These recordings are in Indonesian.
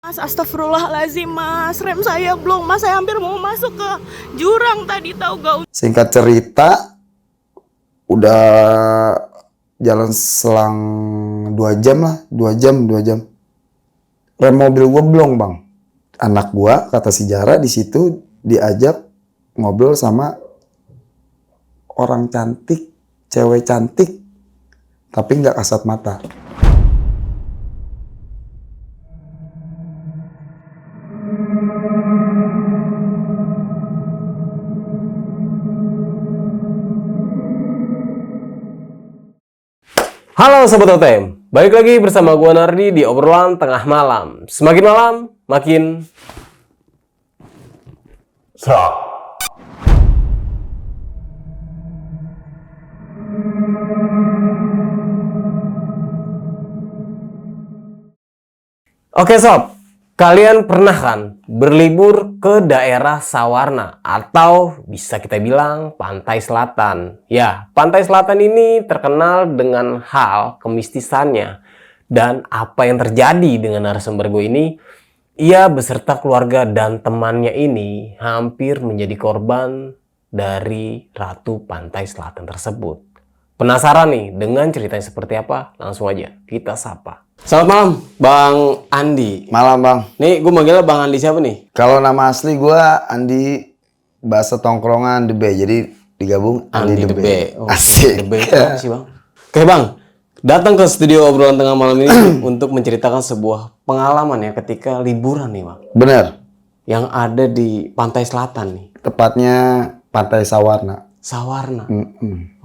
Mas, astagfirullahaladzim mas, rem saya belum mas, saya hampir mau masuk ke jurang tadi, tahu gak? Singkat cerita, udah jalan selang 2 jam lah, 2 jam. Rem mobil gue belum bang. Anak gue kata si Jara di situ diajak ngobrol sama orang cantik, cewek cantik, tapi nggak kasat mata. Halo Sobat OTM, balik lagi bersama gua Nardi di obrolan tengah malam. Semakin malam, makin serak. Oke sob, kalian pernah kan berlibur ke daerah Sawarna atau bisa kita bilang Pantai Selatan? Ya, Pantai Selatan ini terkenal dengan hal kemistisannya. Dan apa yang terjadi dengan narasumber gue ini, ia beserta keluarga dan temannya ini hampir menjadi korban dari Ratu Pantai Selatan tersebut. Penasaran nih dengan ceritanya seperti apa? Langsung aja kita sapa. Selamat malam, Bang Andi. Malam bang. Nih, gue manggilnya Bang Andi siapa nih? Kalau nama asli gue Andi, bahasa tongkrongan The Bay, jadi digabung Andi The Bay. Oh, Asik. The Bay itu apa sih Bang? Oke Bang, datang ke studio obrolan tengah malam ini untuk menceritakan sebuah pengalaman ya ketika liburan nih Bang. Bener, Yang ada di Pantai Selatan nih. tepatnya Pantai Sawarna. Sawarna.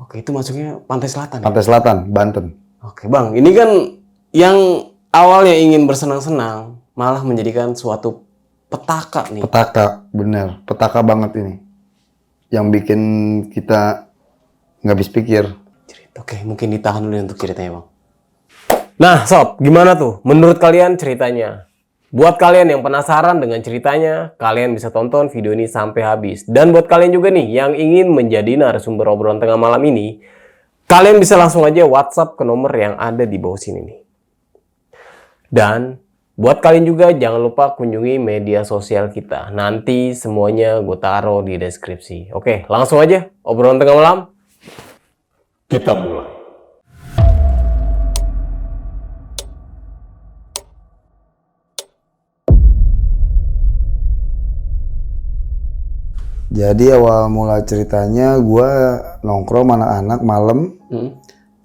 Oke, itu maksudnya Pantai Selatan ya? Pantai Selatan, Banten. Oke Bang, ini kan yang awalnya ingin bersenang-senang malah menjadikan suatu petaka nih. Petaka, bener. Petaka banget ini. Yang bikin kita nggak habis pikir. Oke, mungkin ditahan dulu untuk ceritanya Bang. Nah Sob, gimana tuh menurut kalian ceritanya? Buat kalian yang penasaran dengan ceritanya, kalian bisa tonton video ini sampai habis. Dan buat kalian juga nih yang ingin menjadi narasumber obrolan tengah malam ini, kalian bisa langsung aja WhatsApp ke nomor yang ada di bawah sini nih. Dan buat kalian juga jangan lupa kunjungi media sosial kita. Nanti semuanya gue taruh di deskripsi. Oke, langsung aja obrolan tengah malam. Kita mulai. Jadi awal mula ceritanya gue nongkrong anak-anak malam.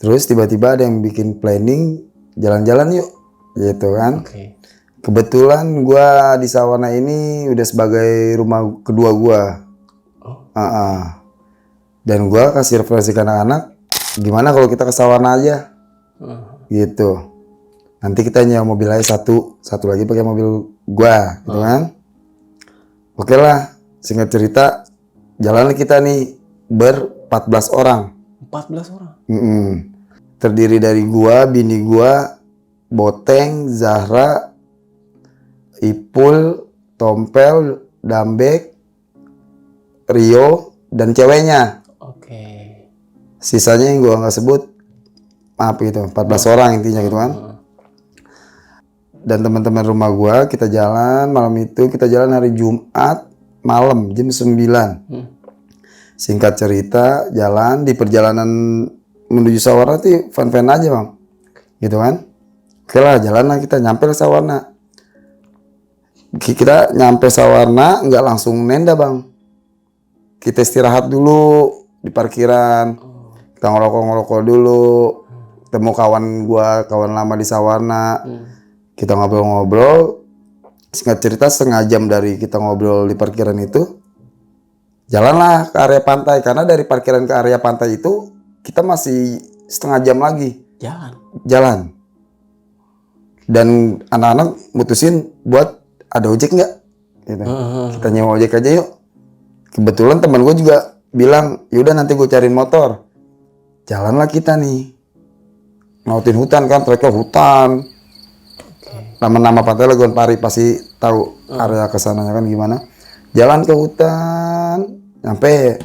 Terus tiba-tiba ada yang bikin planning jalan-jalan yuk. Gitu kan. Oke. Kebetulan gue di Sawarna ini udah sebagai rumah kedua gue. Dan gue kasih referensi ke anak-anak, gimana kalau kita ke Sawarna aja? Gitu. Nanti kita nyewa mobil aja satu lagi pakai mobil gue, gitu kan? Oke lah, singkat cerita, jalan kita nih ber-14 orang. 14 orang? Terdiri dari gua, bini gua, Boteng, Zahra, Ipul, Tompel, Dambek, Rio, dan ceweknya. Oke. Sisanya yang gua nggak sebut, maaf gitu, 14 orang intinya gitu kan. Dan teman-teman rumah gua, kita jalan malam itu, kita jalan hari Jumat malam jam 9. Singkat cerita, jalan di perjalanan menuju Sawarna tuh fan-fan aja bang, gitu kan. Oke lah, jalan lah kita nyampe Sawarna. Kita nyampe Sawarna nggak langsung nenda bang. Kita istirahat dulu di parkiran. Kita ngerokok dulu. Ketemu kawan lama di Sawarna. Kita ngobrol-ngobrol. Singkat cerita setengah jam dari kita ngobrol di parkiran itu, jalanlah ke area pantai. Karena dari parkiran ke area pantai itu kita masih setengah jam lagi. Jalan. Dan anak-anak mutusin buat ada ojek nggak? Gitu. Kita nyewa ojek aja yuk. Kebetulan teman gue juga bilang, yaudah nanti gue cariin motor. Jalanlah kita nih. Ngautin hutan kan, trek hutan. Nama-nama pantai Laguan Pari pasti tahu area kesananya kan gimana. Jalan ke hutan, sampai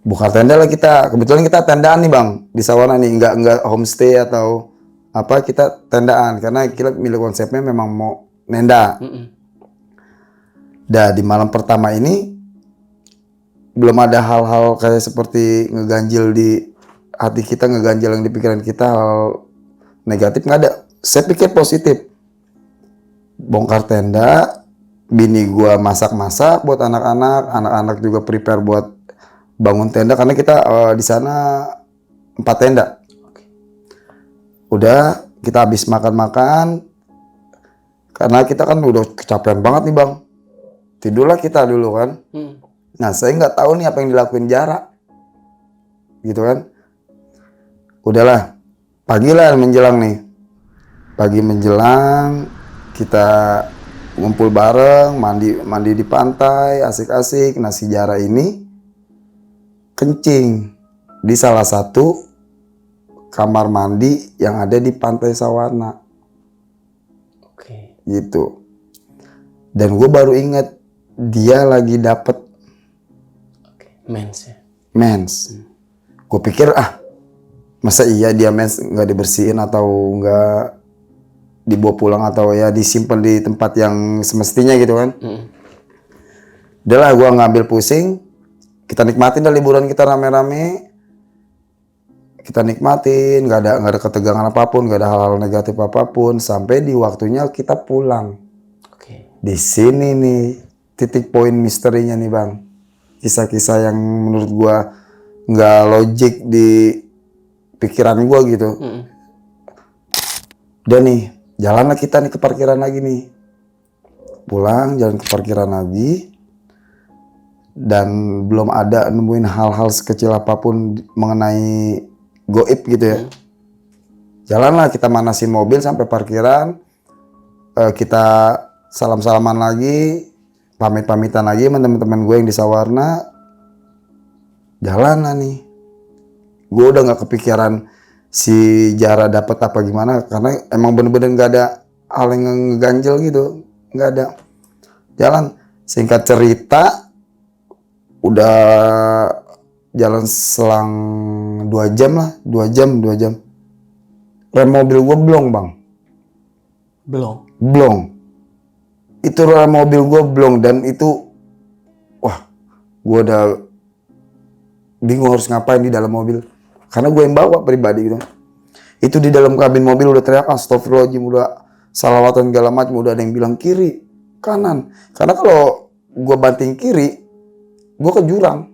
buka tenda lah kita. Kebetulan kita tendaan nih bang di Sawarna nih, nggak homestay atau apa, kita tendaan karena kita milik konsepnya memang mau nenda. Dah di malam pertama ini belum ada hal-hal kayak seperti ngeganjil di hati kita, ngeganjil yang di pikiran kita, hal negatif nggak ada. Saya pikir positif. Bongkar tenda, bini gua masak-masak buat anak-anak, anak-anak juga prepare buat bangun tenda karena kita di sana 4 tenda. Udah kita habis makan-makan karena kita kan udah kecapean banget nih bang. Tidurlah kita dulu kan. Nah saya nggak tahu nih apa yang dilakuin Jara, gitu kan. Udahlah, pagi lah menjelang nih. Pagi menjelang kita ngumpul bareng, mandi di pantai, asik-asik. Nah si Jara ini kencing di salah satu kamar mandi yang ada di Pantai Sawarna. Gitu. Dan gue baru inget dia lagi dapet mens ya. mens. Gue pikir masa iya dia mens nggak dibersihin atau nggak dibawa pulang atau ya disimpan di tempat yang semestinya gitu kan. Udah lah gue ngambil pusing. Kita nikmatin dah liburan kita rame-rame. Kita nikmatin, nggak ada ketegangan apapun, nggak ada hal-hal negatif apapun sampai di waktunya kita pulang. Di sini nih titik poin misterinya nih bang. Kisah-kisah yang menurut gua nggak logik di pikiran gua gitu. Udah nih, jalanlah kita nih ke parkiran lagi nih. Pulang, jalan ke parkiran lagi. Dan belum ada nemuin hal-hal sekecil apapun mengenai goib gitu ya. Jalanlah kita manasin mobil sampai parkiran. Kita salam-salaman lagi. Pamit-pamitan lagi sama teman-teman gue yang di Sawarna. Jalan lah nih. Gue udah gak kepikiran si Jara dapat apa gimana. Karena emang bener-bener gak ada hal yang ngeganjel gitu. Gak ada. Jalan. Singkat cerita. Udah jalan selang 2 jam lah. 2 jam. Rem mobil gue blong bang. Blong. Itu rem mobil gue blong dan itu wah gue udah bingung harus ngapain di dalam mobil karena gue yang bawa pribadi gitu. Itu di dalam kabin mobil udah teriak astagfirullahaladzim, udah salawatan segala macam, udah ada yang bilang kiri kanan karena kalau gue banting kiri gue ke jurang.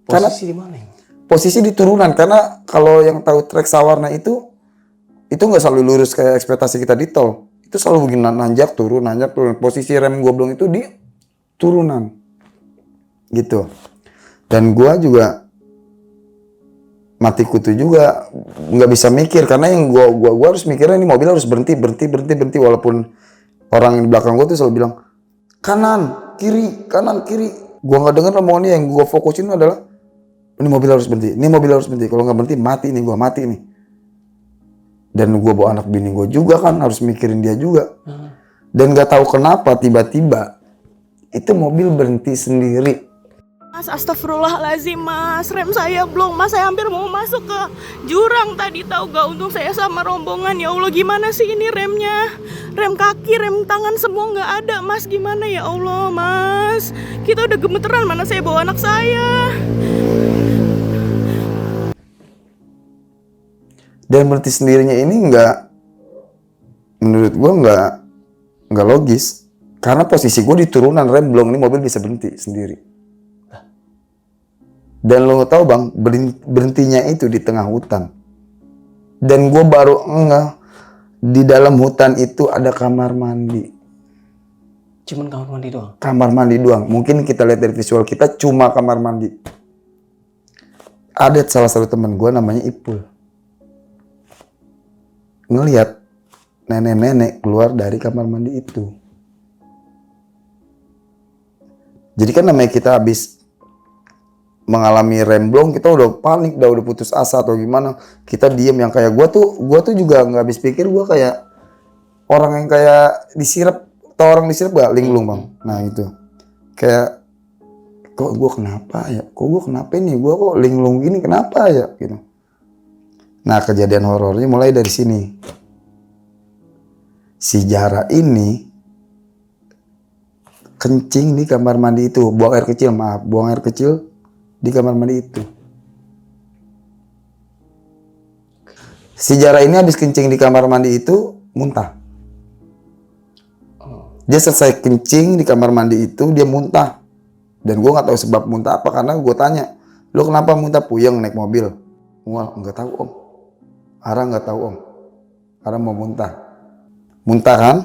Posisi di mana? Posisi di turunan karena kalau yang tahu trek Sawarna itu nggak selalu lurus kayak ekspektasi kita di tol. Itu selalu begini nanjak turun. Posisi rem gue blong itu di turunan. Gitu. Dan gue juga mati kutu juga nggak bisa mikir karena yang gue harus mikirnya ini mobil harus berhenti walaupun orang di belakang gue tuh selalu bilang kanan kiri. Gue nggak dengar omongannya, yang gue fokusin adalah ini mobil harus berhenti. Kalau nggak berhenti mati nih. Dan gue bawa anak bini gue juga kan harus mikirin dia juga. Dan nggak tahu kenapa tiba-tiba itu mobil berhenti sendiri. Mas, astagfirullahaladzim mas, rem saya blong mas, saya hampir mau masuk ke jurang tadi, tahu gak, untung saya sama rombongan. Ya Allah, gimana sih ini remnya, rem kaki, rem tangan semua nggak ada mas, gimana ya Allah mas, kita udah gemeteran, mana saya bawa anak saya. Dan berhenti sendirinya ini menurut gue nggak logis karena posisi gue di turunan rem blong, ini mobil bisa berhenti sendiri. Dan lo tau bang, berhentinya itu di tengah hutan. Dan gue baru di dalam hutan itu ada kamar mandi. Cuman kamar mandi doang? Kamar mandi doang. Mungkin kita lihat dari visual kita cuma kamar mandi. Ada salah satu teman gue namanya Ipul. Ngelihat nenek-nenek keluar dari kamar mandi itu. Jadi kan namanya kita habis mengalami rem blong, kita udah panik, udah putus asa atau gimana. Kita diem, yang kayak gue tuh juga nggak habis pikir, gue kayak orang yang kayak disirap, tau orang disirap gak? Linglung bang. Nah itu kayak kok gue kenapa ya? Gue kok linglung gini kenapa ya? Gitu. Nah kejadian horornya mulai dari sini. Si Jara ini kencing di kamar mandi itu, buang air kecil di kamar mandi itu. Si Jara ini habis kencing di kamar mandi itu muntah. Dia selesai kencing di kamar mandi itu, dia muntah. Dan gue nggak tahu sebab muntah apa, karena gue tanya, lo kenapa muntah? Puyeng naik mobil. Wah, nggak tahu om. Ara nggak tahu om. Ara mau muntah. Muntah kan?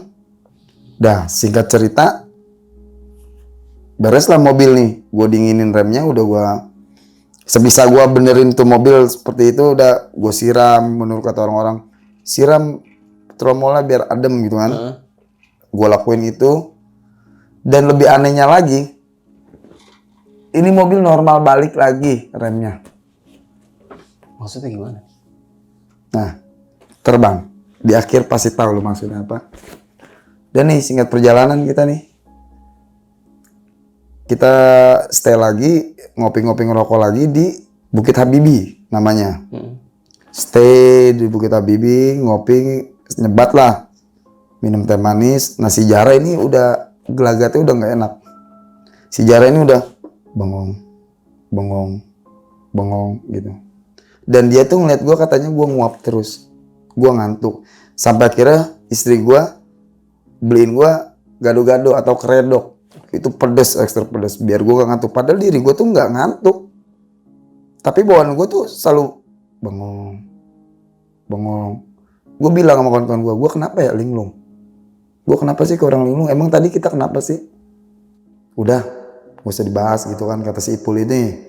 Dah, singkat cerita, bereslah mobil nih. Gue dinginin remnya, udah gue sebisa gue benerin tuh mobil seperti itu, udah gue siram. Menurut kata orang-orang, siram tromolnya biar adem gitu kan. Gue lakuin itu. Dan lebih anehnya lagi, ini mobil normal balik lagi remnya. Maksudnya gimana? Nah, terbang. Di akhir pasti tahu lu maksudnya apa. Dan nih singkat perjalanan kita nih. Kita stay lagi, ngopi-ngopi ngerokok lagi di Bukit Habibie namanya. Stay di Bukit Habibie, ngopi, nyebat lah. Minum teh manis. Nah si Jara ini udah gelagatnya udah nggak enak. Si Jara ini udah bengong gitu. Dan dia tuh ngeliat gue, katanya gue nguap terus. Gue ngantuk. Sampai akhirnya istri gue beliin gue gado-gado atau keredok. Itu pedes, ekstra pedes. Biar gue gak ngantuk. Padahal diri gue tuh gak ngantuk. Tapi bawaan gue tuh selalu bengong. Gue bilang sama kawan-kawan gue kenapa ya linglung? Gue kenapa sih ke orang linglung? Emang tadi kita kenapa sih? Udah, gak usah dibahas gitu kan, kata si Ipul ini.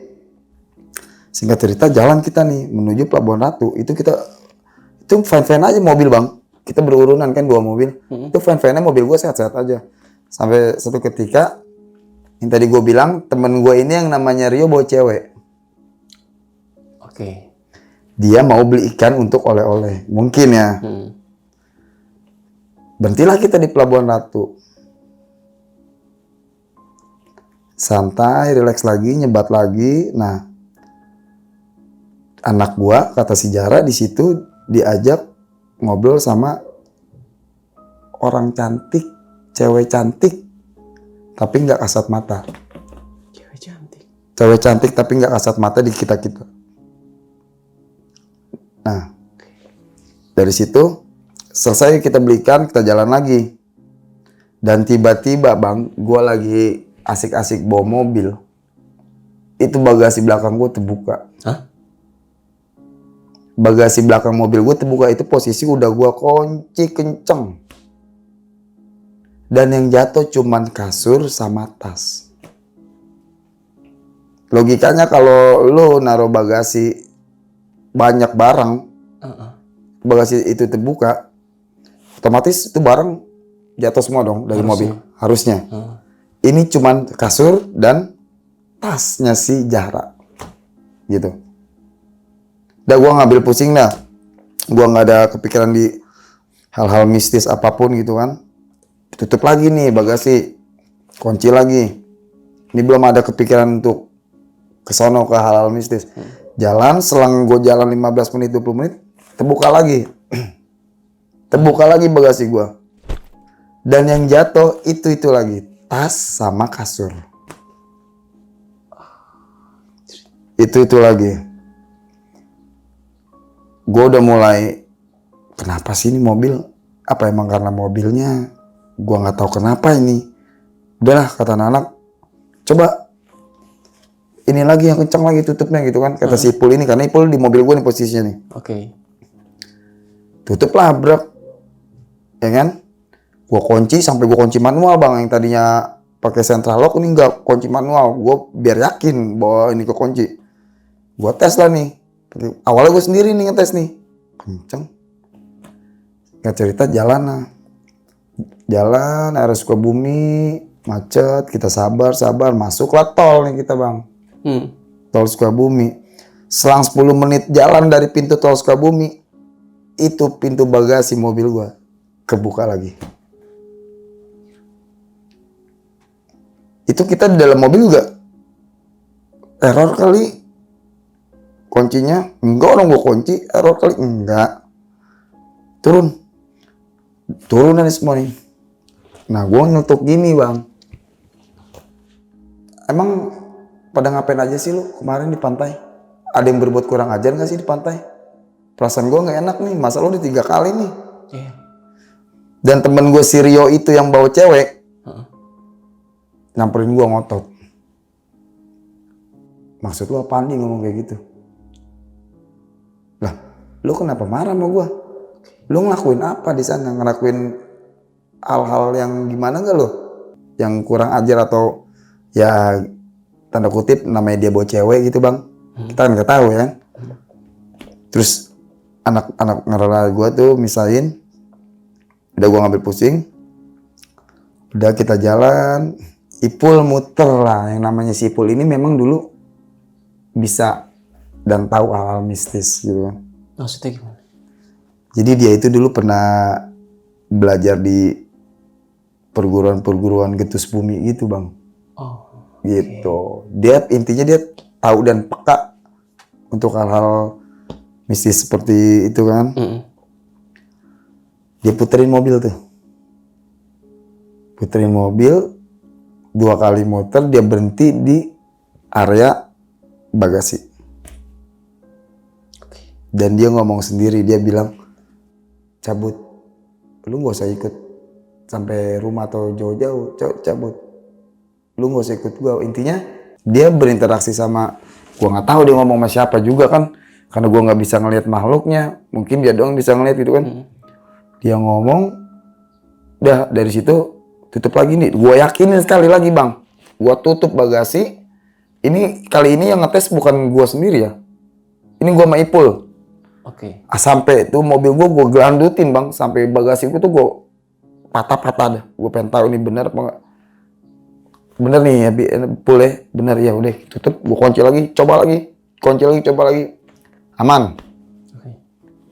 Singkat cerita, jalan kita nih menuju Pelabuhan Ratu. Itu fine-fine aja mobil bang. Kita berurunan kan 2 mobil. Itu fine-fine aja, mobil gue sehat-sehat aja. Sampai satu ketika, yang tadi gue bilang, temen gue ini yang namanya Rio bawa cewek. Oke. Dia mau beli ikan untuk oleh-oleh. Mungkin ya. Berhentilah kita di Pelabuhan Ratu. Santai, relax lagi, nyebat lagi. Nah, anak gua, kata si Jara, di situ diajak ngobrol sama orang cantik, cewek cantik, tapi nggak kasat mata. Cewek cantik tapi nggak kasat mata di kita-kita. Nah, dari situ selesai kita belikan, kita jalan lagi. Dan tiba-tiba bang, gua lagi asik-asik bawa mobil. Itu bagasi belakang gua terbuka. Hah? Bagasi belakang mobil gue terbuka, itu posisi udah gue kunci kenceng. Dan yang jatuh cuman kasur sama tas. Logikanya kalau lo naruh bagasi banyak barang, bagasi itu terbuka, otomatis itu barang jatuh semua dong dari mobil. Harusnya. Ini cuman kasur dan tasnya si Jara. Gitu. Dah gue ngambil pusing dah. Gue nggak ada kepikiran di hal-hal mistis apapun gitu kan. Tutup lagi nih bagasi. Kunci lagi. Ini belum ada kepikiran untuk kesono ke hal-hal mistis. Jalan, selang gue jalan 15 menit, 20 menit, terbuka lagi. Terbuka lagi bagasi gue. Dan yang jatuh itu lagi. Tas sama kasur. Itu lagi. Gue udah mulai, kenapa sih ini mobil? Apa emang karena mobilnya? Gue nggak tahu kenapa ini. Udahlah kata anak, coba ini lagi yang kencang lagi tutupnya gitu kan. Kata si Ipul ini, karena Ipul di mobil gue nih posisinya nih. Oke. Tutup lah bro, ya kan? Gue kunci sampai gue kunci manual bang. Yang tadinya pakai central lock ini nggak kunci manual. Gue biar yakin bahwa ini kekunci. Gue tes lah nih. Awalnya gue sendiri nih ngetes nih, kenceng. Gak cerita jalan lah. Jalan area Sukabumi, macet, kita sabar, masuklah tol nih kita bang. Tol Sukabumi. Selang 10 menit jalan dari pintu tol Sukabumi, itu pintu bagasi mobil gue kebuka lagi. Itu kita di dalam mobil juga error kali. Kuncinya enggak, orang gua kunci, error kali enggak. Turun. Turun nih semua nih. Nah gue ngetuk gini bang. Emang pada ngapain aja sih lu kemarin di pantai? Ada yang berbuat kurang ajar gak sih di pantai? Perasaan gue gak enak nih, masa lu udah 3 kali nih. Iya. Dan temen gue si Rio itu yang bawa cewek, nyamperin gue ngotot. Maksud lu apaan nih ngomong kayak gitu? Lah, lu kenapa marah sama gue? Lu ngelakuin apa di sana? Ngelakuin hal-hal yang gimana gak lu? Yang kurang ajar atau ya tanda kutip namanya dia bawa cewek gitu bang. Kita kan gak tahu ya. Terus anak-anak ngerela gue tuh misain. Udah gue ngambil pusing. Udah kita jalan. Ipul muter lah. Yang namanya si Ipul ini memang dulu bisa dan tahu hal-hal mistis gitu. Maksudnya gimana? Jadi dia itu dulu pernah belajar di perguruan-perguruan getus bumi gitu bang. Oh. Gitu. Dia intinya dia tahu dan peka untuk hal-hal mistis seperti itu kan. Dia puterin mobil tuh. Puterin mobil 2 kali muter dia berhenti di area bagasi. Dan dia ngomong sendiri, dia bilang cabut. Lu gak usah ikut sampai rumah atau jauh-jauh, cabut. Lu gak usah ikut gua. Intinya dia berinteraksi sama, gua nggak tahu dia ngomong sama siapa juga kan, karena gua nggak bisa ngelihat makhluknya, mungkin dia doang bisa ngelihat gitu kan. Dia ngomong, udah dari situ tutup lagi nih. Gua yakinin sekali lagi bang, gua tutup bagasi. Ini kali ini yang ngetes bukan gua sendiri ya, ini gua sama Ipul. Oke. Sampai tuh mobil gua gelandutin bang, sampai bagasi gua tuh gua patah-patah dah. Gua pengen tahu ini benar apa enggak. Bener nih ya, boleh, bener ya udah tutup, gua kunci lagi, coba lagi, kunci lagi, coba lagi, aman.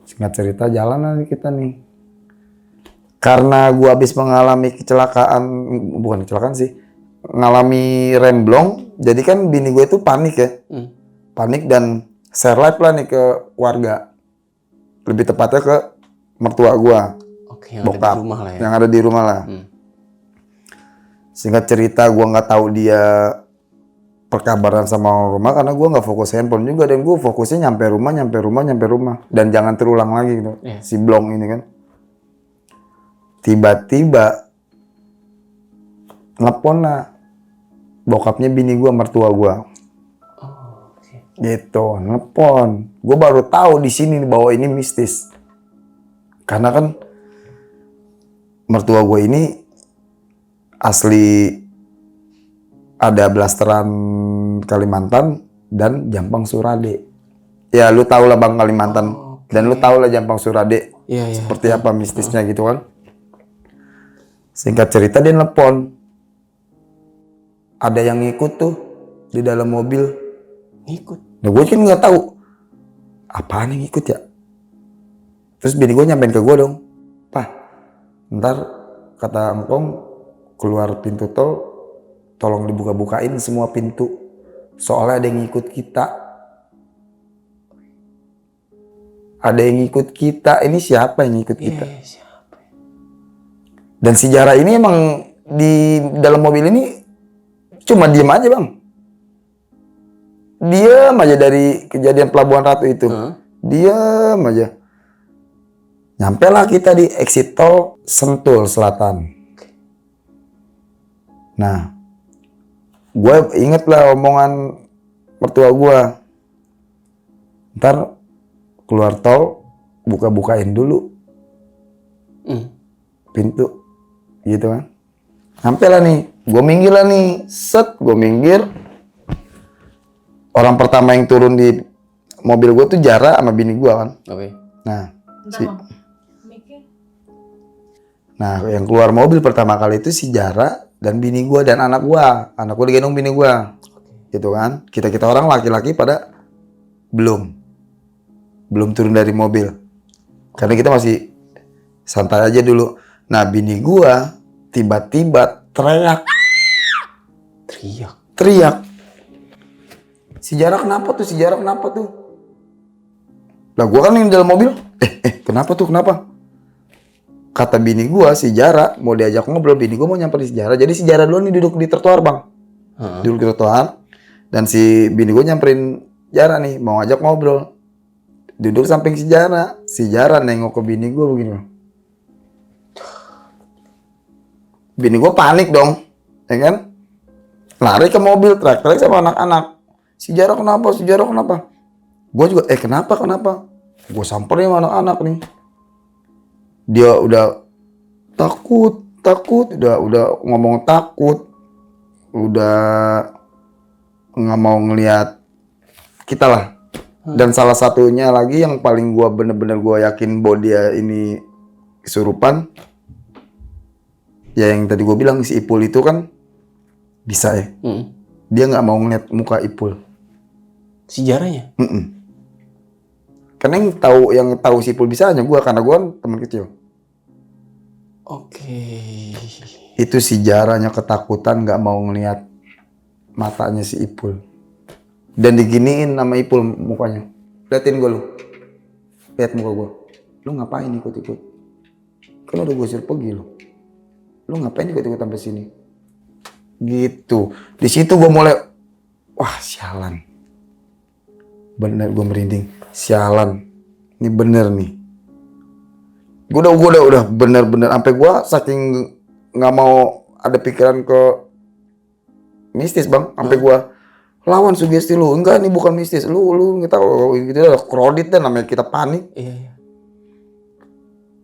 Singkat cerita jalan lagi kita nih, karena gua habis mengalami kecelakaan, bukan kecelakaan sih, ngalami remblong, jadi kan bini gue itu panik ya, panik dan share live lah nih ke warga, lebih tepatnya ke mertua gua, Oke, yang bokap, ada di rumah lah ya. yang ada di rumah lah. Singkat cerita gue nggak tahu dia perkabaran sama orang rumah karena gue nggak fokus handphone juga dan gue fokusnya nyampe rumah dan jangan terulang lagi gitu. Si Blong ini kan tiba-tiba nelpon lah bokapnya bini gue, mertua gue. Gitu, nelpon. Gue baru tahu di sini bahwa ini mistis karena kan mertua gue ini asli ada blasteran Kalimantan dan Jampang Surade. Ya lu tau lah bang Kalimantan. Dan lu tau lah Jampang Surade. Iya. Seperti apa mistisnya gitu kan. Singkat cerita dia nelpon. Ada yang ngikut tuh di dalam mobil. Ngikut? Nah gue kan gak tahu. Apaan yang ngikut ya? Terus bini gue nyampein ke gue dong. Pak, ntar kata engkong keluar pintu tol, tolong dibuka-bukain semua pintu. Soalnya ada yang ngikut kita. Ada yang ngikut kita. Ini siapa yang ngikut kita? Siapa? Dan si Jara ini emang di dalam mobil ini cuma diem aja bang. Diem aja dari kejadian Pelabuhan Ratu itu. Diem aja. Nyampe lah kita di exit tol Sentul Selatan. Nah, gue inget lah omongan mertua gue. Ntar keluar tol, buka-bukain dulu pintu, gitu kan. Sampai lah nih, gue minggir lah nih, set, gue minggir. Orang pertama yang turun di mobil gue tuh Jara sama bini gue kan. Nah, yang keluar mobil pertama kali itu si Jara dan bini gue dan anak gue digendong bini gue, gitu kan. Kita orang laki-laki pada belum turun dari mobil, karena kita masih santai aja dulu. Nah bini gue tiba-tiba teriak. Si Jara kenapa tuh? Lah gue kan yang di dalam mobil. Kenapa tuh? kata bini gua si Jara mau diajak ngobrol, bini gua mau nyamperin si Jara. Jadi si Jara dulu nih duduk di trotoar bang, duduk di trotoar, dan si bini gua nyamperin Jara nih mau ngajak ngobrol, duduk samping si Jara nengok ke bini gua begini bang. Bini gua panik dong, ya kan, lari ke mobil teriak-teriak sama anak-anak. Si Jara kenapa? Gua juga kenapa? Gua samperin sama anak-anak nih. Dia udah takut, udah ngomong takut, udah nggak mau ngelihat kita lah. Dan salah satunya lagi yang paling gua bener-bener gua yakin bahwa dia ini kesurupan, ya yang tadi gua bilang si Ipul itu kan bisa ya. Dia nggak mau ngeliat muka Ipul. Si Jaranya? Karena yang tahu si Ipul bisa hanya gua, karena gua kan teman kecil. Oke. Itu si Jaranya ketakutan nggak mau ngelihat matanya si Ipul. Dan diginiin sama Ipul mukanya. Liatin gua lu. Lihat muka gua. Lu ngapain ikut-ikut? Kan udah gua suruh pergi lu. Lu ngapain ikut-ikut sampai sini? Gitu. Di situ gua mulai, wah sialan. Bener gua merinding. Sialan. Ini bener nih. Gue udah bener-bener sampai gue saking nggak mau ada pikiran ke mistis bang, sampai gue lawan sugesti lu. Enggak, ini bukan mistis. Lu nggak tahu gitu lah, kredit dan namanya kita panik. Iya.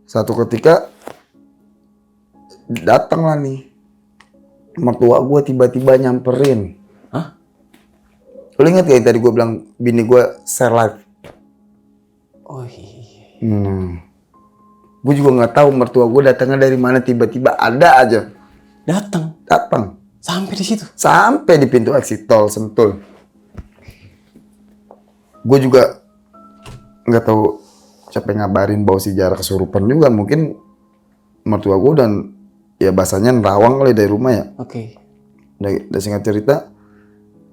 Satu ketika datang lah nih mertua gue tiba-tiba nyamperin. Hah? Lu inget gak yang tadi gue bilang bini gue share live? Oh iya. Gue juga nggak tahu mertua gue datangnya dari mana, tiba-tiba ada aja. Datang. Sampai di situ. Sampai di pintu exit tol Sentul. Gue juga nggak tahu siapa yang ngabarin bahwa si Jara kesurupan juga. Mungkin mertua gue dan ya bahasanya nerawang kali dari rumah ya. Oke. Dari singkat cerita,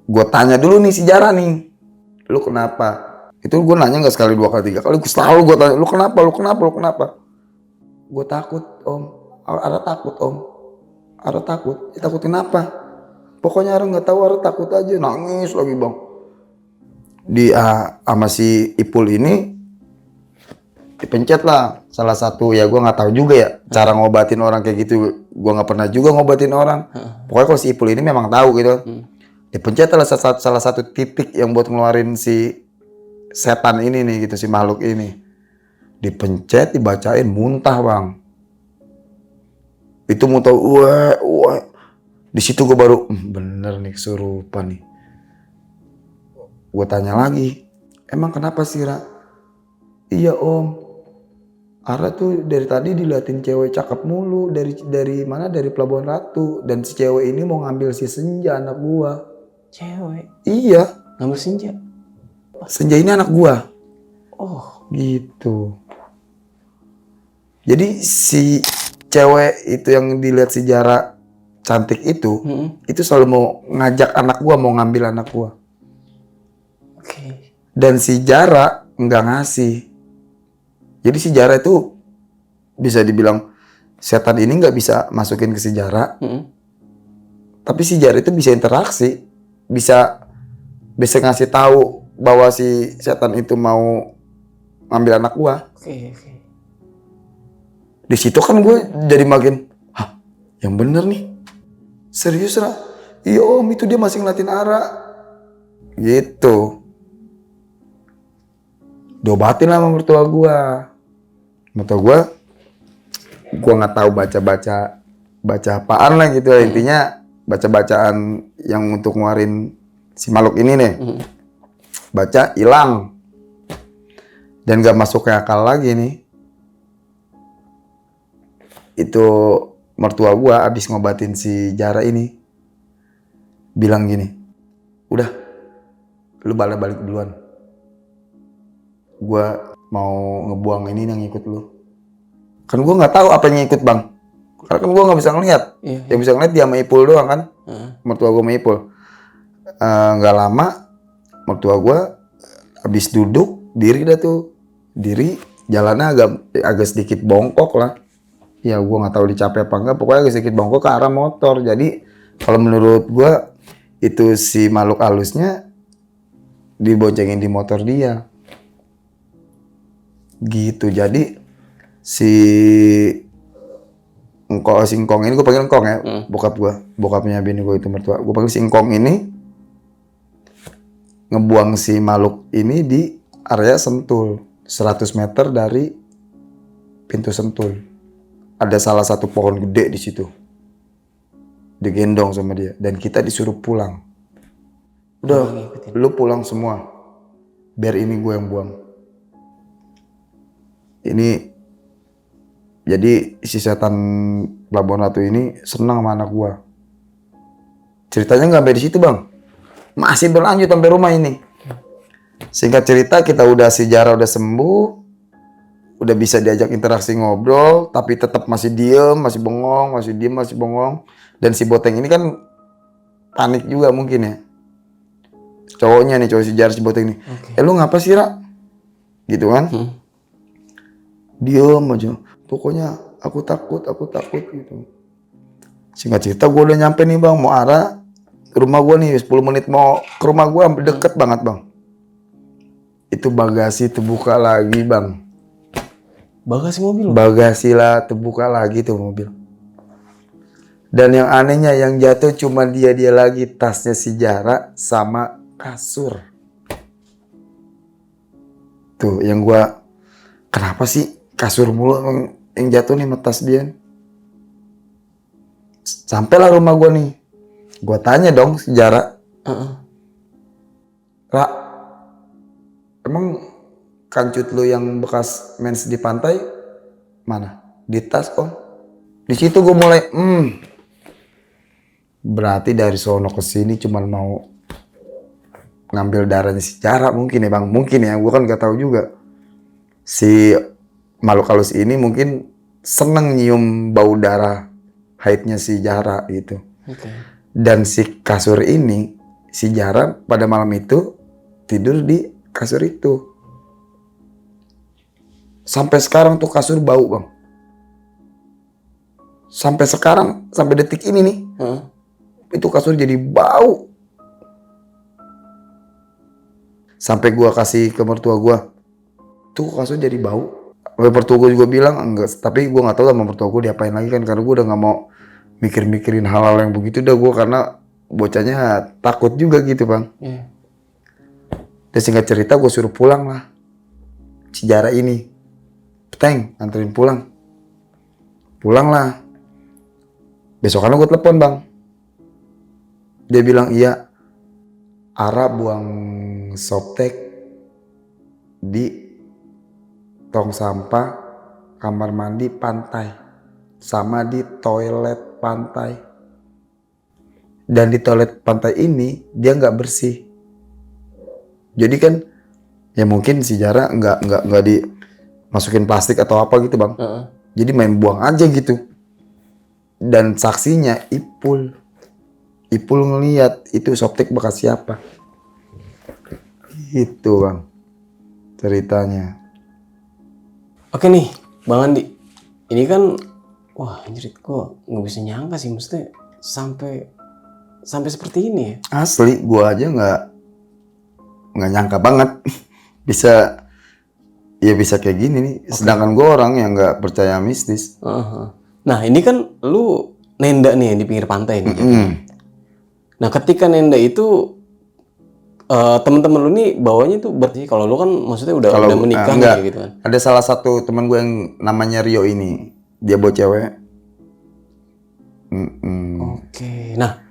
gue tanya dulu nih si Jara nih, lu kenapa? Itu gue nanya nggak sekali, dua kali, tiga kali, selalu gue tanya, lu kenapa? Gue takut om, Ara takut om, Ara takut. Takut kenapa? Pokoknya Ara nggak tahu, Ara takut aja, nangis lagi bang. Sama si Ipul ini dipencet lah salah satu, ya gue nggak tahu juga ya cara ngobatin orang kayak gitu. Gue nggak pernah juga ngobatin orang. Pokoknya kalau si Ipul ini memang tahu gitu. Dipencet lah salah satu titik yang buat ngeluarin si setan ini nih gitu, si makhluk ini. Dipencet, dibacain, muntah bang. Itu muntah, wah. Di situ gue baru, bener nih kesurupan nih. Gue tanya lagi, emang kenapa sih Ra? Iya om, Ara tuh dari tadi diliatin cewek cakep mulu dari mana? Dari Pelabuhan Ratu, dan si cewek ini mau ngambil si Senja, anak gua. Cewek? Iya. Ngambil Senja? Senja ini anak gua. Oh. Gitu. Jadi si cewek itu yang dilihat si Jara cantik itu selalu mau ngajak anak gua, mau ngambil anak gua. Oke. Dan si Jara nggak ngasih. Jadi si Jara itu bisa dibilang setan ini nggak bisa masukin ke si Jara. Tapi si Jara itu bisa interaksi, bisa ngasih tahu bahwa si setan itu mau ngambil anak gua. Oke. Di situ kan gue jadi makin, yang bener nih, serius Ra? Iya om, itu dia masih ngeliatin Ara. Gitu. Diobatin lah sama mertua gue. Mertua gue nggak tahu baca apaan lah gitu. Intinya baca-bacaan yang untuk ngeluarin si makhluk ini nih. Baca hilang. Dan gak masuk ke akal lagi nih. Itu mertua gua abis ngobatin si Jara ini bilang gini, udah lu balik duluan, gua mau ngebuang ini yang ikut lu. Kan gua nggak tahu apa yang ikut bang, karena kan gua nggak bisa ngeliat. Yang bisa ngeliat dia sama Ipul doang kan. Mertua gua sama Ipul. Nggak lama mertua gua abis duduk diri jalannya agak sedikit bongkok lah. Ya gue nggak tahu dicapai apa enggak, pokoknya sedikit bongkok ke arah motor. Jadi kalau menurut gue itu si makhluk halusnya diboncengin di motor dia. Gitu. Jadi si Singkong ini, gue panggil Engkong ya, bokapnya bini gue itu mertua. Gue panggil Singkong ini ngebuang si makhluk ini di area Sentul, 100 meter dari pintu Sentul. Ada salah satu pohon gede di situ. Digendong sama dia dan kita disuruh pulang. Udah, lu pulang semua. Biar ini gue yang buang. Ini jadi si setan Pelabuhan Ratu ini senang sama anak gue. Ceritanya nggak sampai di situ, Bang. Masih berlanjut sampai rumah ini. Singkat cerita, kita udah si Jara udah sembuh, udah bisa diajak interaksi ngobrol, tapi tetap masih diem, masih bengong, masih diem, masih bengong. Dan si Boteng ini kan panik juga mungkin ya. Cowoknya nih, cowok si Jara, si Boteng ini. Lu ngapa sih, Ra? Gitu kan? Diem aja. Pokoknya aku takut gitu. Singkat cerita, gue udah nyampe nih, Bang, mau arah ke rumah gue nih, 10 menit mau ke rumah gue, hampir deket banget, Bang. Itu bagasi terbuka lagi, Bang. Bagasi mobil? Bagasi lah terbuka lagi tuh mobil. Dan yang anehnya yang jatuh cuma dia lagi, tasnya si Jara sama kasur. Tuh yang gua, kenapa sih kasur mulu yang jatuh nih sama tas dia? Sampailah rumah gua nih. Gua tanya dong si Jara. Ra, emang kancut lu yang bekas mens di pantai mana? Di tas, Om. Di situ gue mulai, berarti dari sono ke sini cuma mau ngambil darahnya si Jara mungkin ya, Bang. Mungkin ya, gue kan gak tahu juga. Si makhluk halus ini mungkin seneng nyium bau darah haidnya si Jara gitu. Dan si kasur ini, si Jara pada malam itu tidur di kasur itu. Sampai sekarang tuh kasur bau, Bang. Sampai sekarang, sampai detik ini nih, itu kasur jadi bau. Sampai gua kasih ke mertua gua, tuh kasur jadi bau. Mertua gua juga bilang enggak, tapi gua nggak tahu sama mertua gua diapain lagi kan, karena gua udah nggak mau mikir-mikirin hal-hal yang begitu dah gua, karena bocahnya takut juga gitu, Bang. Dan singkat cerita gua suruh pulang lah si Jara ini. Teng, anterin pulang. Pulang lah. Besokannya gue telepon, Bang. Dia bilang, iya, Ara buang softtek di tong sampah, kamar mandi, pantai. Sama di toilet pantai. Dan di toilet pantai ini, dia nggak bersih. Jadi kan, ya mungkin si Jara nggak dimasukin plastik atau apa gitu, Bang. Jadi main buang aja gitu. Dan saksinya Ipul ngeliat itu softtek bekas siapa. Gitu, Bang, ceritanya. Oke nih, Bang Andi. Ini kan, wah anjir, gua nggak bisa nyangka sih, maksudnya sampai seperti ini ya. Asli, gua aja nggak nyangka banget bisa kayak gini nih. Sedangkan gua orang yang nggak percaya mistis. Nah ini kan lu nenda nih di pinggir pantai nih. Nah ketika nenda itu teman-teman lu nih bawanya tuh berarti kalau lu kan maksudnya udah menikah enggak, gitu kan. Ada salah satu teman gue yang namanya Rio ini, dia bawa cewek. Oke. Nah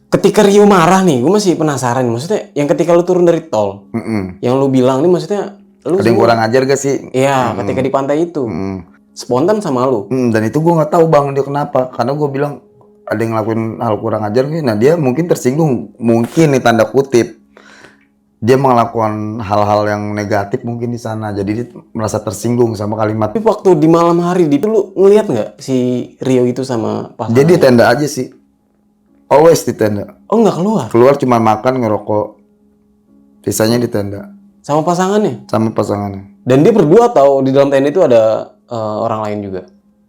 ketika Rio marah nih, gue masih penasaran. Maksudnya yang ketika lu turun dari tol, yang lu bilang nih maksudnya lu ada yang kurang ajar gak sih? Iya, ketika di pantai itu. Spontan sama lu. Dan itu gue nggak tahu, Bang, dia kenapa. Karena gue bilang ada yang ngelakuin hal kurang ajar nih. Nah dia mungkin tersinggung, mungkin nih tanda kutip. Dia melakukan hal-hal yang negatif mungkin di sana. Jadi dia merasa tersinggung sama kalimat. Tapi waktu di malam hari itu lu ngeliat nggak si Rio itu sama pasangannya? Dia di tenda aja sih. Always di tenda. Oh nggak keluar? Keluar cuma makan, ngerokok. Sisanya di tenda. Sama pasangannya? Sama pasangannya. Dan dia berdua atau di dalam tenda itu ada orang lain juga?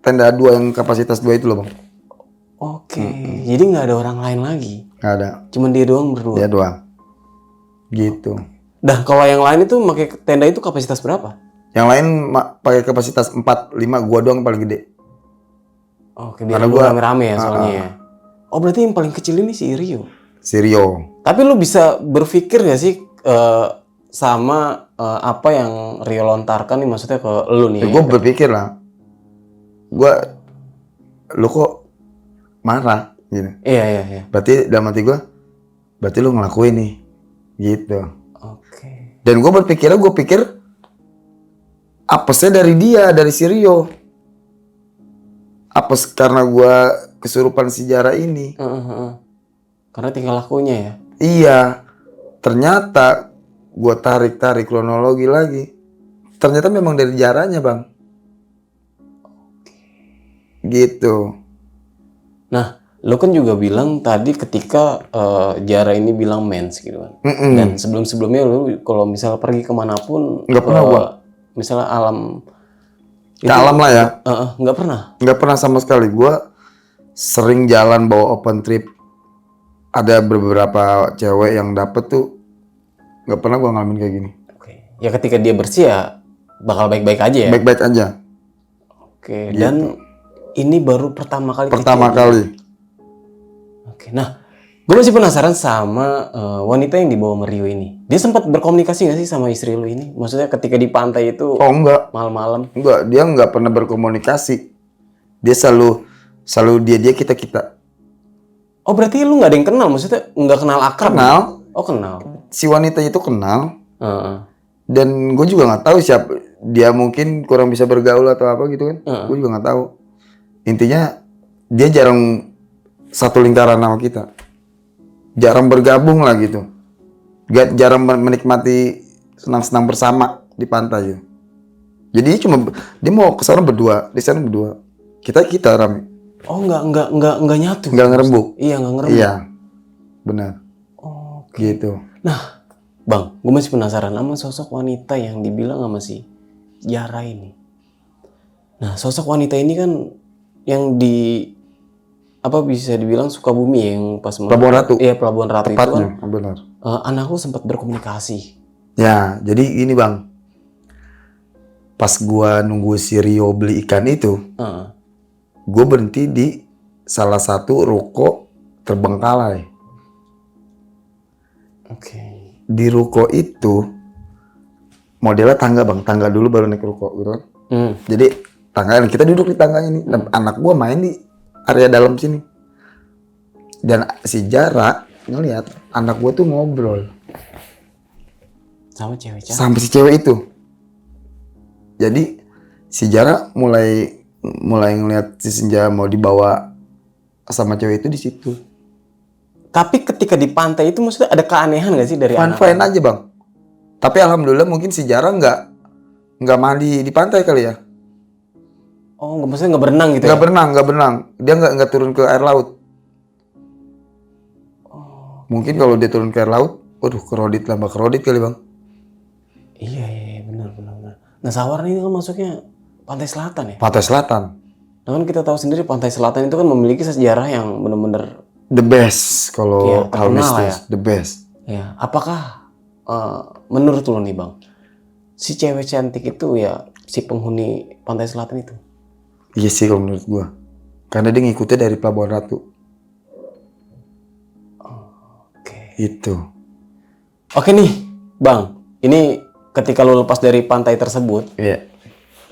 tenda 2 yang kapasitas 2 itu loh bang. Oke, jadi nggak ada orang lain lagi. Nggak ada. Cuman dia doang berdua. Dia doang. Gitu. Dah kalau yang lain itu pakai tenda itu kapasitas berapa? Yang lain pakai kapasitas 4, 5, gua doang paling gede. Oke, biar Karena lu gua- rame-rame ya soalnya ya. Oh berarti yang paling kecil ini si Rio. Sirio. Tapi lu bisa berpikir gak sih sama apa yang Rio lontarkan nih maksudnya ke lu nih? Gue berpikir lah. Lu kok marah gitu. Iya. Berarti dalam hati gue, berarti lu ngelakuin nih. Gitu. Oke. Dan gue pikir apesnya dari dia, dari si Rio. Apes karena gue kesurupan sejarah ini. Karena tinggal lakunya ya. Iya. Ternyata gue tarik kronologi lagi. Ternyata memang dari jaranya bang. Gitu. Nah, lo kan juga bilang tadi ketika Jara ini bilang mens gitu kan. Dan sebelum-sebelumnya lo kalau misal pergi kemanapun Nggak pernah gua. Misalnya alam Ke alam lah ya. nggak pernah. Nggak pernah sama sekali. Gue sering jalan bawa open trip. Ada beberapa cewek yang dapet tuh. Nggak pernah gue ngalamin kayak gini. Oke. Ya ketika dia bersih ya bakal baik-baik aja ya. Baik-baik aja. Oke. Dan ini baru pertama kali. Pertama kali. Oke. Nah, gue masih penasaran sama wanita yang dibawa sama Rio ini. Dia sempat berkomunikasi nggak sih sama istri lu ini? Maksudnya ketika di pantai itu Oh enggak. malam-malam. Enggak. Dia nggak pernah berkomunikasi. Dia selalu dia kita. Oh berarti lu nggak ada yang kenal? Maksudnya nggak kenal akrab? Kenal. Oh kenal. Si wanita itu kenal. Heeh. Dan gue juga nggak tahu siapa. Dia mungkin kurang bisa bergaul atau apa gitu kan. Gue juga nggak tahu. Intinya dia jarang satu lingkaran sama kita. Jarang bergabung lah gitu. Jarang menikmati senang-senang bersama di pantai gitu. Jadi dia mau ke sana berdua, di sana berdua. Kita rame. Oh nggak nyatu. Nggak ngerembuk. Iya nggak ngerembuk. Iya. Benar. Oke. Gitu. Nah, Bang, gue masih penasaran sama sosok wanita yang dibilang sama si Jara ini. Nah, sosok wanita ini kan yang di apa bisa dibilang Sukabumi yang pas Pelabuhan Ratu. Iya, Pelabuhan Ratu itu kan. Tepatnya, benar. Anakku sempat berkomunikasi. Ya, jadi gini bang. Pas gua nunggu si Rio beli ikan itu, gue berhenti di salah satu ruko terbengkalai. Oke. Di ruko itu modelnya tangga bang, tangga dulu baru naik ruko gitu kan. Jadi tangga, kita duduk di tangga ini. Dan anak gua main di area dalam sini. Dan si Jara ngeliat anak gua tuh ngobrol Sama cewek cantik. sampai si cewek itu. Jadi si Jara mulai ngeliat si Senja mau dibawa sama cewek itu di situ. Tapi ketika di pantai itu maksudnya ada keanehan nggak sih dari anak? Fine aja bang. Tapi alhamdulillah mungkin si Jara nggak mandi di pantai kali ya. Oh, maksudnya nggak berenang gitu Nggak berenang. Dia nggak turun ke air laut. Mungkin kalau dia turun ke air laut, waduh kerodit kali bang. Iya, benar. Nah, Sawaran ini kan masuknya pantai selatan ya. Pantai Selatan, Nah kan kita tahu sendiri pantai selatan itu kan memiliki sejarah yang benar-benar the best kalau Iya, hal terkenal mistis, ya. the best. ya. Apakah menurut lo nih bang, si cewek cantik itu ya si penghuni pantai selatan itu? Iya sih kalau menurut gua, karena dia ngikutnya dari Pelabuhan Ratu. Oke. Itu. Oke nih, bang. Ini ketika lo lepas dari pantai tersebut, Iya.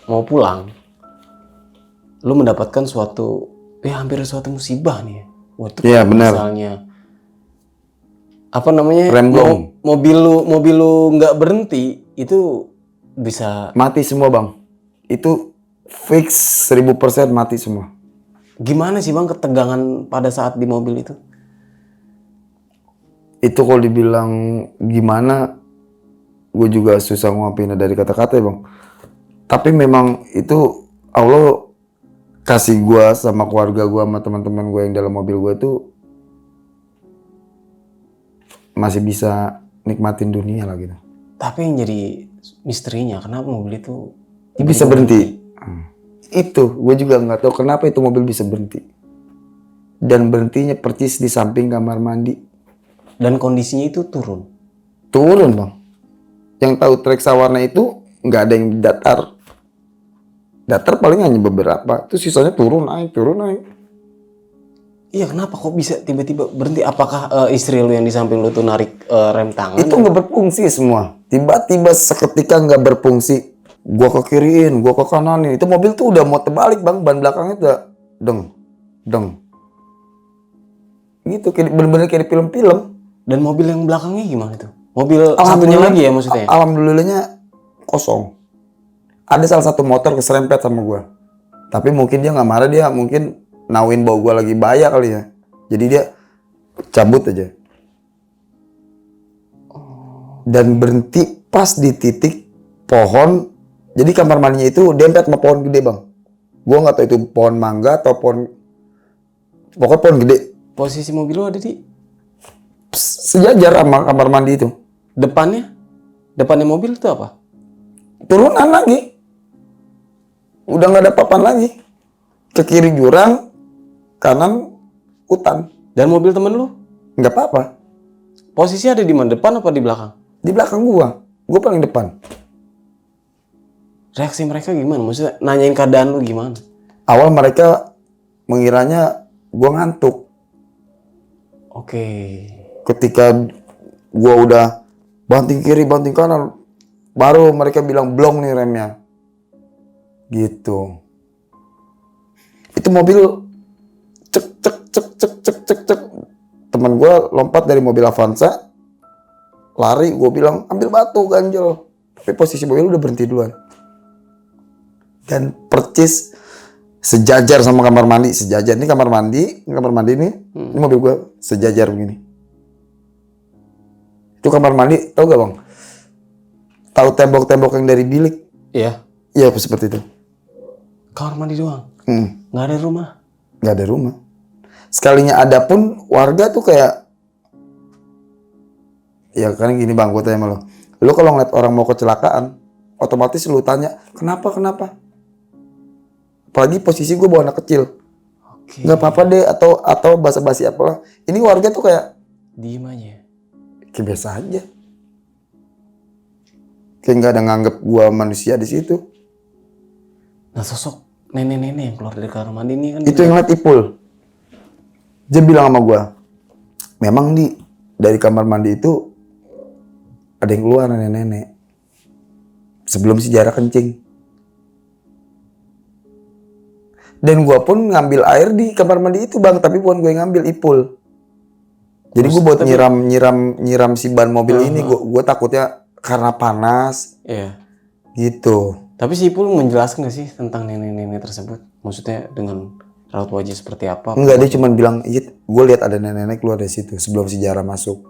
mau pulang, lo mendapatkan suatu, hampir suatu musibah nih ya. Waktu Iya, benar. Misalnya, apa namanya? Remblong. Mobil lu nggak berhenti, itu bisa. Mati semua bang. Itu fix 1000% mati semua. Gimana sih bang ketegangan pada saat di mobil itu? Itu kalau dibilang gimana, gue juga susah ngungkapinnya dari kata-kata ya bang. Tapi memang itu Allah kasih gue sama keluarga gue sama teman-teman gue yang dalam mobil gue itu masih bisa nikmatin dunia lah gitu. Tapi yang jadi misterinya, kenapa mobil itu Bisa berhenti. Itu gue juga nggak tahu kenapa itu mobil bisa berhenti. Dan berhentinya persis di samping kamar mandi. Dan kondisinya itu turun. Turun bang. Yang tahu trek sawarna itu nggak ada yang datar. Datar paling hanya beberapa. Terus sisanya turun naik, turun naik. Iya, kenapa kok bisa tiba-tiba berhenti? Apakah istri lu yang di samping lu tuh narik rem tangan? Itu nggak berfungsi semua. Tiba-tiba seketika nggak berfungsi. Gua ke kiriin, gua ke kananin. Itu mobil tuh udah mau terbalik bang. Ban belakangnya udah deng, deng. Gitu, bener-bener kayak di film-film. Dan mobil yang belakangnya gimana tuh? Mobil satunya lagi ya maksudnya? Alhamdulillahnya kosong. Ada salah satu motor keserempet sama gua. Tapi mungkin dia nggak marah, dia mungkin nauin bawa gua lagi bahaya kali ya. Jadi dia cabut aja. Dan berhenti pas di titik pohon. Jadi kamar mandinya itu dempet sama pohon gede bang. Gua nggak tahu itu pohon mangga atau pohon, pokoknya pohon gede. Posisi mobil lu ada di Sejajar sama kamar mandi itu. depannya? Depannya mobil itu apa? Turunan lagi. Udah nggak ada papan lagi. Ke kiri jurang, kanan hutan. Dan mobil temen lu? Nggak apa-apa. Posisi ada di mana? Depan apa di belakang? Di belakang gua paling depan. Reaksi mereka gimana? Maksudnya nanyain keadaan lu gimana? Awal mereka mengiranya gua ngantuk. Oke. Ketika gua udah banting kiri, banting kanan, baru mereka bilang blong nih remnya. Gitu. Itu mobil cek cek cek cek cek cek cek. Teman gua lompat dari mobil Avanza, lari. Gua bilang ambil batu ganjel. Tapi posisi mobil udah berhenti duluan. Dan percis sejajar sama kamar mandi, sejajar. Ini kamar mandi ini mobil gua sejajar begini. Itu kamar mandi, tau gak bang? Tahu tembok-tembok yang dari bilik? Iya. Iya seperti itu. Kamar mandi doang? Nggak ada rumah? Nggak ada rumah. Sekalinya ada pun warga tuh kayak, ya kan gini bang, gue tanya sama lo. Lo kalau ngeliat orang mau kecelakaan, otomatis lo tanya, kenapa? Apalagi posisi gue bawa anak kecil. Oke. Nggak apa-apa deh, atau basa-basi apalah. Ini warga tuh kayak Diem aja. kayak biasa aja. Kayak nggak ada nganggep gua manusia di situ. Nah, sosok nenek-nenek yang keluar dari kamar mandi ini kan Itu yang ngeliat Ipul. Dia bilang sama gua, memang dari kamar mandi itu ada yang keluar nenek-nenek. Sebelum sejarah kencing. Dan gua pun ngambil air di kamar mandi itu bang, tapi bukan gua yang ngambil, Ipul. Jadi gue buat nyiram si ban mobil ini, gue takutnya karena panas. Iya. Gitu. Tapi si Ipul menjelaskan nggak sih tentang nenek-nenek tersebut? Maksudnya dengan raut wajah seperti apa? Enggak, dia cuma bilang, iya, gue lihat ada nenek-nenek keluar dari situ sebelum sejarah masuk.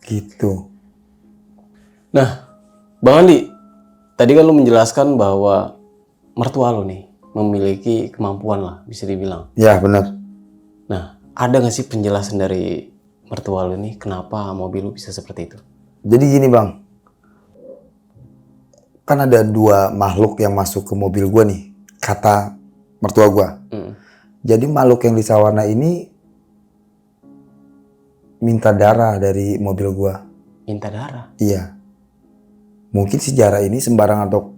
Gitu. Nah, Bang Andi, tadi kan lu menjelaskan bahwa mertua lu nih memiliki kemampuan lah, bisa dibilang. Ya benar. Nah, ada nggak sih penjelasan dari mertua lu nih kenapa mobil lu bisa seperti itu? Jadi gini bang, kan ada dua makhluk yang masuk ke mobil gue nih, kata mertua gue. Jadi makhluk yang di sawarna ini minta darah dari mobil gue. Minta darah? Iya. Mungkin si Jara ini sembarangan atau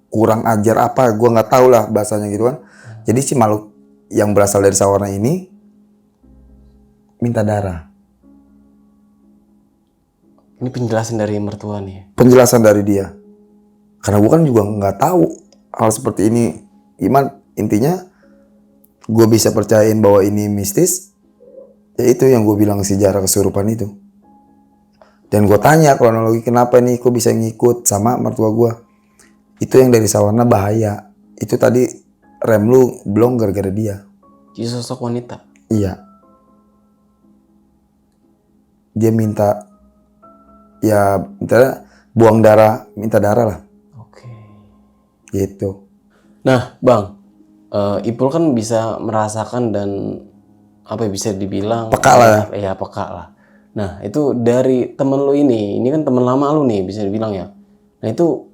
kurang ajar apa, gue nggak tahu lah bahasanya gitu kan. Jadi si makhluk yang berasal dari sawarna ini minta darah. Ini penjelasan dari mertua nih. Penjelasan dari dia. Karena gue kan juga nggak tahu hal seperti ini. Gimana intinya gue bisa percayain bahwa ini mistis. Ya itu yang gue bilang si Jara kesurupan itu. Dan gue tanya kronologi kenapa nih kok bisa ngikut sama mertua gue. Itu yang dari sawarna bahaya. Itu tadi rem lu belum gara-gara dia. Jadi sosok wanita? Iya. Dia minta, ya misalnya buang darah, minta darah lah. Oke. Gitu. Nah, Bang, Ipul kan bisa merasakan dan apa ya, bisa dibilang Peka lah ya. Ya, peka lah. Nah, itu dari temen lu ini kan temen lama lu nih bisa dibilang ya. Nah, itu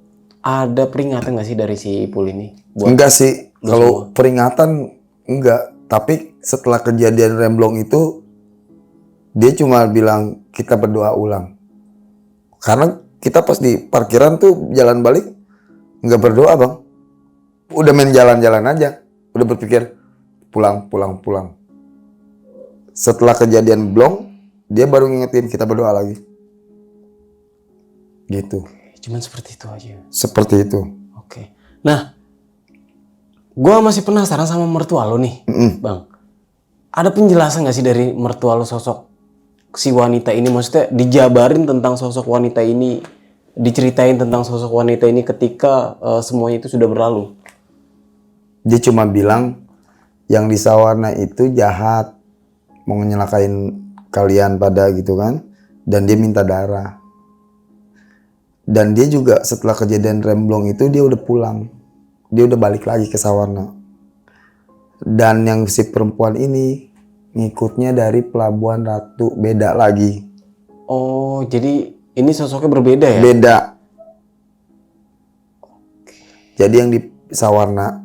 ada peringatan nggak sih dari si Ipul ini? Buat Enggak sih, kalau peringatan enggak. Tapi setelah kejadian remblong itu, dia cuma bilang kita berdoa ulang. Karena kita pas di parkiran tuh jalan balik nggak berdoa bang. Udah main jalan-jalan aja. Udah berpikir pulang. Setelah kejadian blong, dia baru ngingetin kita berdoa lagi. Gitu. Cuman seperti itu aja. Seperti itu. Oke. Nah, gua masih penasaran sama mertua lo nih, Bang. Ada penjelasan nggak sih dari mertua lo sosok si wanita ini? Maksudnya dijabarin tentang sosok wanita ini, diceritain tentang sosok wanita ini ketika semuanya itu sudah berlalu. Dia cuma bilang yang di Sawarna itu jahat, mau nyelakain kalian pada gitu kan, dan dia minta darah. Dan dia juga setelah kejadian remblong itu dia udah pulang, dia udah balik lagi ke Sawarna. Dan yang si perempuan ini ngikutnya dari Pelabuhan Ratu, beda lagi. Oh, jadi ini sosoknya berbeda ya? Beda. Jadi yang di Sawarna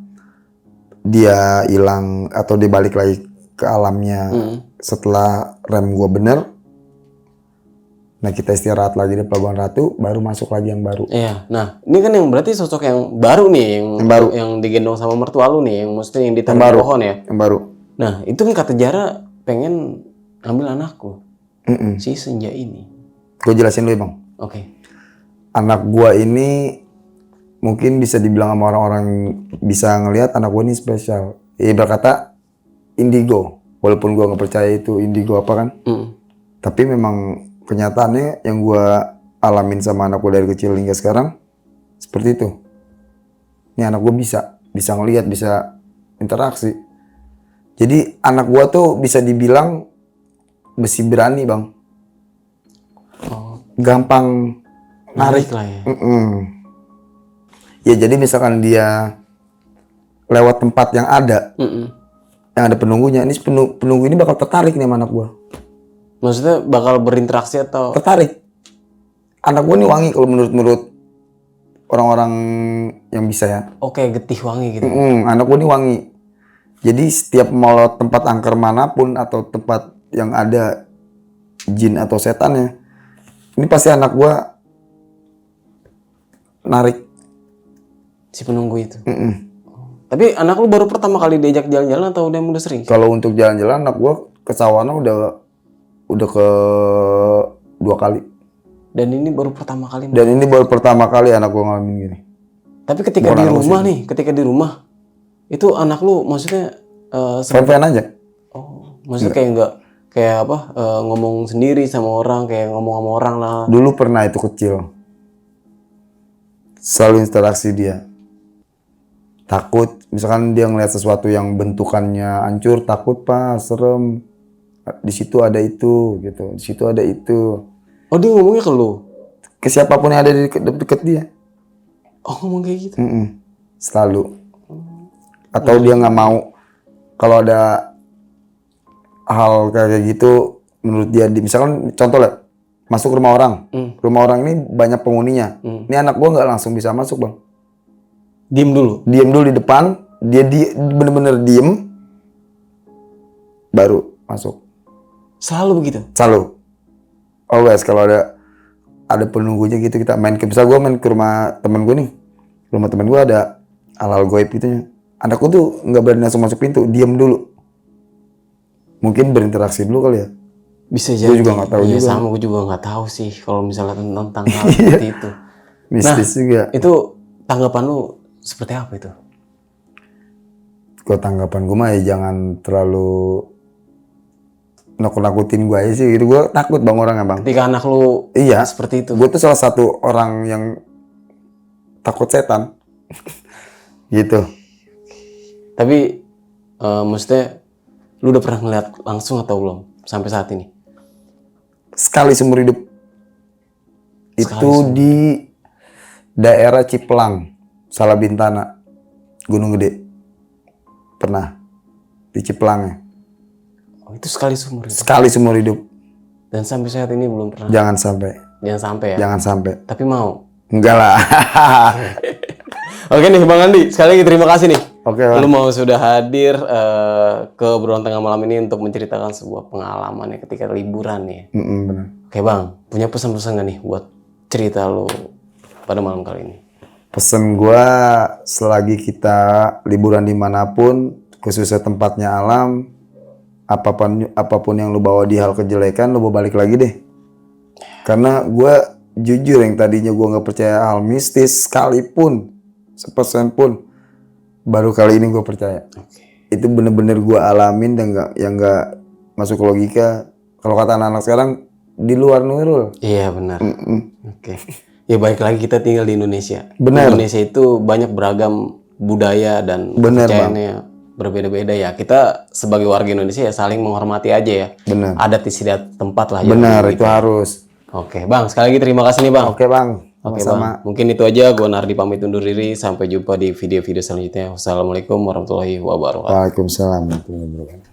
dia hilang atau dia balik lagi ke alamnya setelah rem gua bener. Nah kita istirahat lagi di Pelabuhan Ratu, baru masuk lagi yang baru. Iya. Nah, ini kan yang berarti sosok yang baru nih, yang baru. yang digendong sama mertua lu nih, yang maksudnya yang ditaruh Yang baru. di pohon ya. Yang baru. Nah, itu kan kata Jara pengen ambil anakku, si Senja ini. Gue jelasin dulu bang. Oke. Anak gua ini mungkin bisa dibilang sama orang-orang bisa ngelihat anak gua ini spesial. Ibarat kata indigo. Walaupun gua nggak percaya itu indigo apa kan. Tapi memang kenyataannya yang gua alamin sama anak gua dari kecil hingga sekarang seperti itu. Ini anak gua bisa ngelihat, bisa interaksi. Jadi anak gua tuh bisa dibilang besi berani bang. Gampang narik lah ya. Ya jadi misalkan dia lewat tempat yang ada, yang ada penunggunya, ini penunggu ini bakal tertarik nih sama anak gua. Maksudnya bakal berinteraksi atau? Tertarik. Anak gua nih wangi kalau menurut orang-orang yang bisa ya. Oke, getih wangi gitu. Anak gua nih wangi. Jadi setiap mau lewat tempat angker manapun atau tempat yang ada jin atau setannya, ini pasti anak gua narik. Si penunggu itu. Tapi anak lu baru pertama kali diajak jalan-jalan atau udah sering? Kalau untuk jalan-jalan anak gua ke Sawarna udah ke 2 kali. Dan ini baru pertama kali. Dan ini baru pertama kali anak gua ngalamin gini. Tapi ketika di rumah nih, ketika di rumah itu anak lu maksudnya Fan-fan aja. oh, maksudnya kayak enggak kayak apa ngomong sendiri sama orang, kayak ngomong sama orang lah. Dulu pernah itu kecil. Selalu interaksi dia. Takut, misalkan dia ngeliat sesuatu yang bentukannya hancur, takut pak, serem. Di situ ada itu, gitu. Di situ ada itu. Oh dia ngomongnya ke lu? Ke siapapun yang ada di deket dia. Oh ngomong kayak gitu? Selalu. Atau dia nggak mau kalau ada hal kayak gitu menurut dia, misalkan contoh lah, masuk rumah orang. Rumah orang ini banyak penghuninya. Ini anak gua nggak langsung bisa masuk bang. Diem dulu? Diem dulu di depan, dia bener-bener diem, baru masuk. Selalu begitu? Selalu. Always kalau ada penunggunya gitu, kita main ke, misal gue main ke rumah temen gue nih, rumah temen gue ada hal-hal goib gitu. Anakku tuh nggak berani langsung masuk pintu, diem dulu. Mungkin berinteraksi dulu kali ya. Bisa jadi. Gue juga nggak tahu iya, juga. sama gue juga nggak tahu sih kalau misalnya tentang hal seperti itu. Mistis juga. Itu tanggapan lu seperti apa itu? Kalau tanggapan gue mah ya jangan terlalu nakut-nakutin gue aja sih. Gitu. Gue takut bang orangnya bang. Ketika anak lu iya, seperti itu? Gue tuh salah satu orang yang takut setan. Gitu. Tapi maksudnya lu udah pernah ngeliat langsung atau belum sampai saat ini? Sekali seumur hidup. Itu di daerah Cipelang, Salabintana, Gunung Gede. Pernah di Cipelang ya. Oh, itu sekali seumur hidup. Sekali seumur hidup. Dan sampai saat ini belum pernah. Jangan sampai. Jangan sampai ya. Jangan sampai. Tapi mau. Enggak lah. Oke nih Bang Andi, sekali lagi terima kasih nih. Oke, Bang. Lu mau sudah hadir ke obrolan tengah malam ini untuk menceritakan sebuah pengalaman ya ketika liburan nih. Benar. Oke Bang, punya pesan-pesan nggak nih buat cerita lu pada malam kali ini? Pesen gua selagi kita liburan dimanapun, khususnya tempatnya alam, apapun yang lu bawa di hal kejelekan, lu bawa balik lagi deh. Karena gua jujur yang tadinya gua nggak percaya hal mistis sekalipun, sepersen pun, baru kali ini gua percaya. Itu bener-bener gua alamin dan nggak masuk logika. Kalau kata anak-anak sekarang di luar nurul. Iya benar. Oke. Ya baik lagi kita tinggal di Indonesia. Benar. Indonesia itu banyak beragam budaya dan Benar, kepercayaannya berbeda-beda ya. Kita sebagai warga Indonesia ya saling menghormati aja ya. Benar. Adat istiadat tempat lah. Benar, jangan itu harus. Oke, Bang. Sekali lagi terima kasih nih, Bang. Oke, Bang. Oke, Sama-sama. Bang. Mungkin itu aja. Gue Nardi pamit undur diri. Sampai jumpa di video-video selanjutnya. Wassalamualaikum warahmatullahi wabarakatuh. Waalaikumsalam warahmatullahi wabarakatuh.